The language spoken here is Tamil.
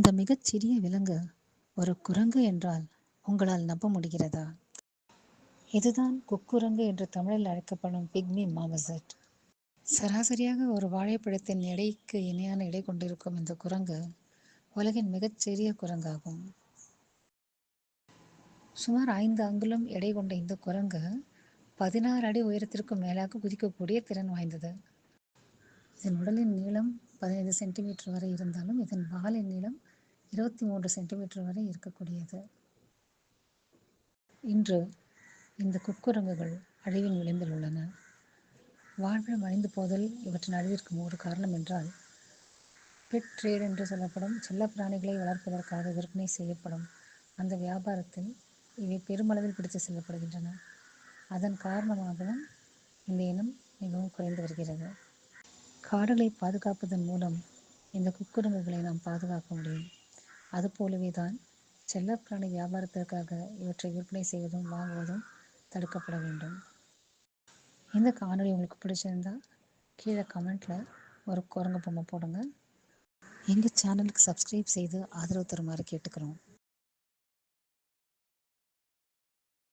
இந்த மிகச்சிறிய விலங்கு ஒரு குரங்கு என்றால் உங்களால் நம்ப முடிகிறதா? இதுதான் குக்குரங்கு என்று தமிழில் அழைக்கப்படும் பிக்மி மாமசட். சராசரியாக ஒரு வாழைப்பழத்தின் எடைக்கு இணையான எடை கொண்டிருக்கும் இந்த குரங்கு உலகின் மிகச்சிறிய குரங்காகும். சுமார் 5 அங்குலம் எடை கொண்ட இந்த குரங்கு 16 அடி உயரத்திற்கும் மேலாக குதிக்கக்கூடிய திறன் வாய்ந்தது. இதன் உடலின் நீளம் 15 சென்டிமீட்டர் வரை இருந்தாலும் இதன் வாலின் நீளம் 23 சென்டிமீட்டர் வரை இருக்கக்கூடியது. இன்று இந்த குக்குரங்குகள் அழிவின் விளிம்பில் உள்ளன. வாழ்விடம் அழிந்து போதல் இவற்றின் அழிவிற்கு ஒரு காரணம் என்றால், பெட் ட்ரேட் என்று சொல்லப்படும் செல்லப்பிராணிகளை வளர்ப்பதற்காக விற்பனை செய்யப்படும் அந்த வியாபாரத்தில் இவை பெருமளவில் பிடித்து செல்லப்படுகின்றன. அதன் காரணமாகவும் இந்த இனம் மிகவும் குறைந்து வருகிறது. காடுகளை பாதுகாப்பதன் மூலம் இந்த குக்குரங்குகளை நாம் பாதுகாக்க முடியும். அதுபோலவே தான் செல்லப்பிராணி வியாபாரத்திற்காக இவற்றை விற்பனை செய்வதும் வாங்குவதும் தடுக்கப்பட வேண்டும். இந்த காணொளி உங்களுக்கு பிடிச்சிருந்தா கீழே கமெண்ட்டில் ஒரு குரங்கு பொம்மை போடுங்க. எங்கள் சேனலுக்கு சப்ஸ்கிரைப் செய்து ஆதரவு தருமாறு கேட்டுக்கிறோம்.